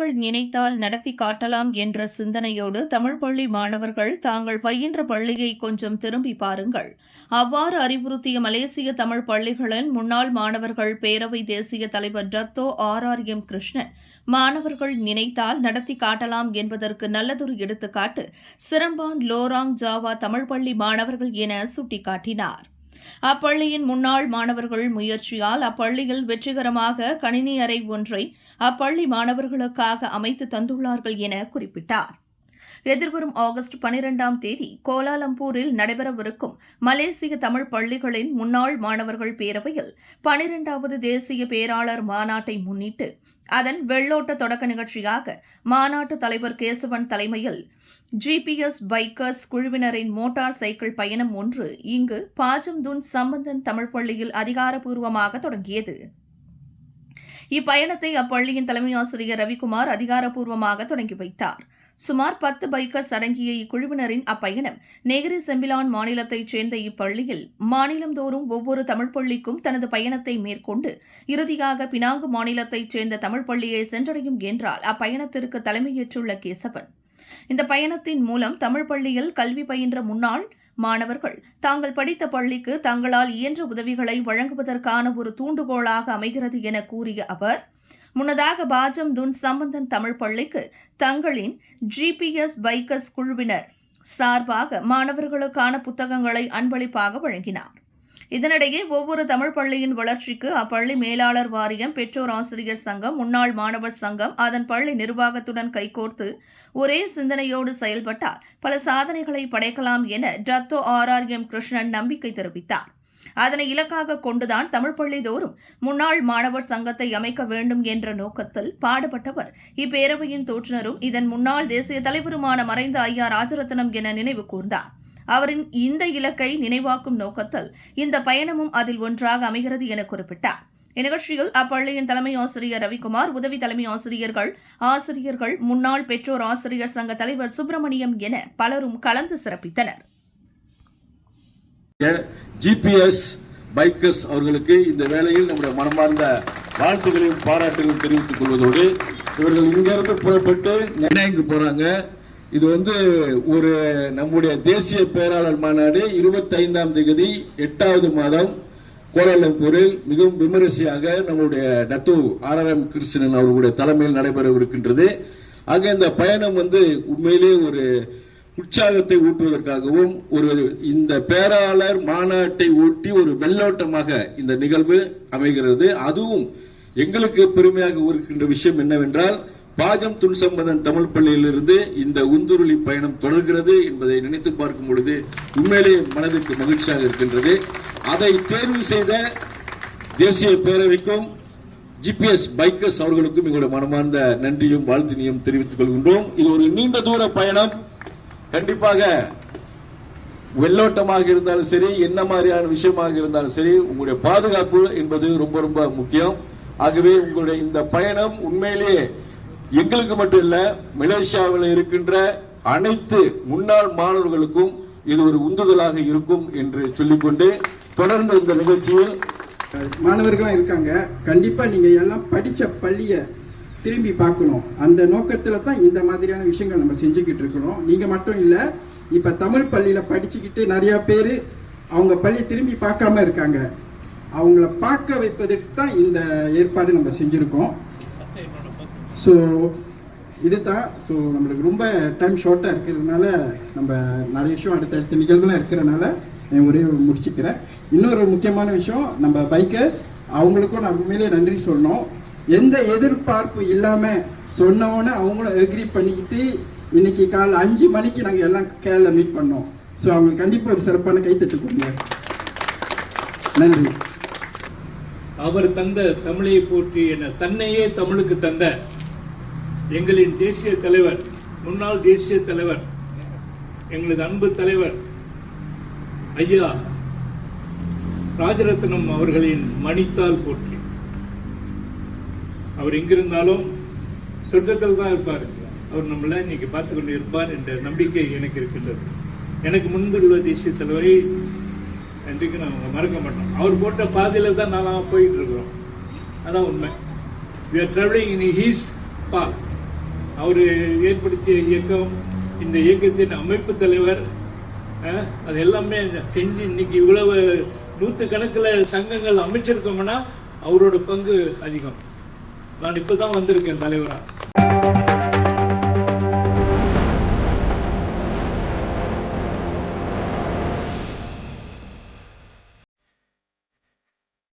மாணவர்கள் நினைத்தால் நடத்தி காட்டலாம் என்ற சிந்தனையோடு தமிழ் பள்ளி மாணவர்கள் தாங்கள் பயின்ற பள்ளியை கொஞ்சம் திரும்பி பாருங்கள். அவ்வாறு அறிவுறுத்திய மலேசிய தமிழ் பள்ளிகளின் முன்னாள் மாணவர்கள் பேரவை தேசிய தலைவர் டத்தோ RRM கிருஷ்ணன், மாணவர்கள் நினைத்தால் நடத்தி காட்டலாம் என்பதற்கு நல்லதொரு எடுத்துக்காட்டு சிரம்பான் லோராங் ஜாவா தமிழ் பள்ளி மாணவர்கள் என சுட்டிக்காட்டினார். அப்பள்ளியின் முன்னாள் மாணவர்கள் முயற்சியால் அப்பள்ளியில் வெற்றிகரமாக கணினி அறை ஒன்றை அப்பள்ளி மாணவர்களுக்காக அமைத்து தந்துள்ளார்கள் என குறிப்பிட்டார். எதிர்வரும் ஆகஸ்ட் 12ஆம் தேதி கோலாலம்பூரில் நடைபெறவிருக்கும் மலேசிய தமிழ் பள்ளிகளின் முன்னாள் மாணவர்கள் பேரவையில் 12வது தேசிய பேராளர் மாநாட்டை முன்னிட்டு அதன் வெள்ளோட்ட தொடக்க நிகழ்ச்சியாக மாநாட்டு தலைவர் கேசவன் தலைமையில் GPS பைக்கர்ஸ் குழுவினரின் மோட்டார் சைக்கிள் பயணம் ஒன்று இங்கு பாஜம்துன் சம்பந்தன் தமிழ் பள்ளியில் அதிகாரப்பூர்வமாக தொடங்கியது. இப்பயணத்தை அப்பள்ளியின் தலைமை ஆசிரியர் ரவிக்குமார் அதிகாரப்பூர்வமாக தொடங்கி வைத்தார். சுமார் 10 பைக்கர்ஸ் அடங்கிய இக்குழுவினரின் அப்பயணம் நெகிரி செம்பிலான் மாநிலத்தைச் சேர்ந்த இப்பள்ளியில் மாநிலந்தோறும் ஒவ்வொரு தமிழ் பள்ளிக்கும் தனது பயணத்தை மேற்கொண்டு இறுதியாக பினாங்கு மாநிலத்தைச் சேர்ந்த தமிழ் பள்ளியை சென்றடையும் என்றால் அப்பயணத்திற்கு தலைமையேற்றுள்ள கேசவன், இந்த பயணத்தின் மூலம் தமிழ் பள்ளியில் கல்வி பயின்ற முன்னாள் மாணவர்கள் தாங்கள் படித்த பள்ளிக்கு தங்களால் இயன்ற உதவிகளை வழங்குவதற்கான ஒரு தூண்டுகோலாக அமைகிறது என கூறிய அவர், முன்னதாக பாஜம்துன் சம்பந்தன் தமிழ் பள்ளிக்கு தங்களின் GPS பைக்கர்ஸ் குழுவினர் சார்பாக மாணவர்களுக்கான புத்தகங்களை அன்பளிப்பாக வழங்கினார். இதனிடையே ஒவ்வொரு தமிழ் பள்ளியின் வளர்ச்சிக்கு அப்பள்ளி மேலாளர் வாரியம், பெற்றோர் ஆசிரியர் சங்கம், முன்னாள் மாணவர் சங்கம் அதன் பள்ளி நிர்வாகத்துடன் கைகோர்த்து ஒரே சிந்தனையோடு செயல்பட்டால் பல சாதனைகளை படைக்கலாம் என டத்தோ RRM கிருஷ்ணன் நம்பிக்கை தெரிவித்தார். அதனை இலக்காக கொண்டுதான் தமிழ் பள்ளி தோறும் முன்னாள் மாணவர் சங்கத்தை அமைக்க வேண்டும் என்ற நோக்கத்தில் பாடுபட்டவர் இப்பேரவையின் தோற்றுநரும் இதன் முன்னாள் தேசிய தலைவருமான மறைந்த ஐயா ராஜரத்னம் என நினைவு கூர்ந்தார். அவரின் இந்த இலக்கை நினைவாக்கும் நோக்கத்தில் இந்த பயணமும் அதில் ஒன்றாக அமைகிறது என குறிப்பிட்டார். இந்நிகழ்ச்சியில் அப்பள்ளியின் தலைமை ஆசிரியர் ரவிக்குமார், உதவி தலைமை ஆசிரியர்கள், முன்னாள் பெற்றோர் ஆசிரியர் சங்க தலைவர் சுப்பிரமணியம் என பலரும் கலந்து சிறப்பித்தனர். GPS பைக்கர்ஸ் அவர்களுக்கு இந்த வேளையில் நம்முடைய மனமார்ந்த வாழ்த்துக்களையும் பாராட்டுகளையும் தெரிவித்துக் கொள்வதோடு, இவர்கள் இங்கிருந்து புறப்பட்டு நெனாய்க்கு போறாங்க. இது ஒரு நம்முடைய தேசிய பேராளர் மாநாடு 25ஆம் தேதி 8வது மாதம் கோலாலம்பூரில் மிகவும் விமரிசையாக நம்முடைய டத்தோ RRM கிருஷ்ணன் அவர்களுடைய தலைமையில் நடைபெறவிருக்கின்றது. ஆக இந்த பயணம் உண்மையிலே ஒரு உற்சாகத்தை ஊட்டுவதற்காகவும் இந்த பேராளர் மாநாட்டை ஒட்டி ஒரு வெள்ளோட்டமாக இந்த நிகழ்வு அமைகிறது. அதுவும் எங்களுக்கு பெருமையாக இருக்கின்ற விஷயம் என்னவென்றால், பாஜம்துன் சம்பந்தன் தமிழ் பள்ளியிலிருந்து இந்த உந்துருளி பயணம் தொடர்கிறது என்பதை நினைத்து பார்க்கும் பொழுது உண்மையிலே மனதிற்கு மகிழ்ச்சியாக இருக்கின்றது. அதை தேர்வு செய்த தேசிய பேரவைக்கும் GPS பைக்கர்ஸ் அவர்களுக்கும் எங்களுடைய மனமார்ந்த நன்றியும் வாழ்த்தினையும் தெரிவித்துக் கொள்கின்றோம். இது ஒரு நீண்ட தூர பயணம். கண்டிப்பாக வெள்ளோட்டமாக இருந்தாலும் சரி, என்ன மாதிரியான விஷயமாக இருந்தாலும் சரி, உங்களுடைய பாதுகாப்பு என்பது ரொம்ப ரொம்ப முக்கியம். ஆகவே உங்களுடைய இந்த பயணம் உண்மையிலேயே எங்களுக்கு மட்டும் இல்ல, மலேசியாவில் இருக்கின்ற அனைத்து முன்னாள் மாணவர்களுக்கும் இது ஒரு உந்துதலாக இருக்கும் என்று சொல்லிக்கொண்டு, தொடர்ந்து இந்த நிகழ்ச்சியில் மாணவர்களாக இருக்காங்க. கண்டிப்பா நீங்க எல்லாம் படிச்ச பள்ளியை திரும்பி பார்க்கணும். அந்த நோக்கத்துல தான் இந்த மாதிரியான விஷயங்கள் நம்ம செஞ்சுக்கிட்டு இருக்கிறோம். நீங்க மட்டும் இல்ல, இப்ப தமிழ் பள்ளியில படிச்சுக்கிட்டு நிறைய பேர் அவங்க பள்ளியை திரும்பி பார்க்காம இருக்காங்க. அவங்கள பார்க்க வைப்பதற்கு தான் இந்த ஏற்பாடு நம்ம செஞ்சிருக்கோம். ஸோ இதுதான். ஸோ நம்மளுக்கு ரொம்ப டைம் ஷார்ட்டாக இருக்கிறதுனால நம்ம நிறைய விஷயம் அடுத்தடுத்த நிகழ்வுலாம் இருக்கிறனால நான் ஒரே முடிச்சுக்கிறேன். இன்னொரு முக்கியமான விஷயம், நம்ம பைக்கர்ஸ் அவங்களுக்கும் நான் உண்மையிலே நன்றி சொல்லணும். எந்த எதிர்பார்ப்பு இல்லாமல் சொன்னோன்னு அவங்களும் எக்ரி பண்ணிக்கிட்டு இன்னைக்கு காலை 5 மணிக்கு நாங்கள் எல்லாம் கேரளா மீட் பண்ணோம். ஸோ அவங்களுக்கு கண்டிப்பாக ஒரு சிறப்பான கைத்தட்டு கொடுங்க. நன்றி. அவர் தந்த தமிழை போற்றி என தன்னையே தமிழுக்கு தந்த எங்களின் தேசிய தலைவர், முன்னாள் தேசிய தலைவர், எங்களது அன்பு தலைவர் ஐயா ராஜரத்னம் அவர்களின் மணித்தால் போற்றி. அவர் எங்கிருந்தாலும் சொர்க்கத்தில் தான் இருப்பார். அவர் நம்மளை இன்னைக்கு பார்த்து கொண்டு இருப்பார் என்ற நம்பிக்கை எனக்கு இருக்கின்றது. எனக்கு முன்புள்ள தேசிய தலைவரை இன்றைக்கு நாங்கள் மறக்க மாட்டோம். அவர் போட்ட பாதையில் தான் நாங்கள் போயிட்டு இருக்கிறோம். அதான் உண்மை. We are traveling in his path. அவர் ஏற்படுத்திய இயக்கம், இந்த இயக்கத்தின் அமைப்பு தலைவர், அது எல்லாமே செஞ்சு இன்னைக்கு இவ்வளவு 100 கணக்கில் சங்கங்கள் அமைச்சிருக்கோம்னா அவரோட பங்கு அதிகம். நான் இப்போ தான் வந்திருக்கேன் தலைவராக.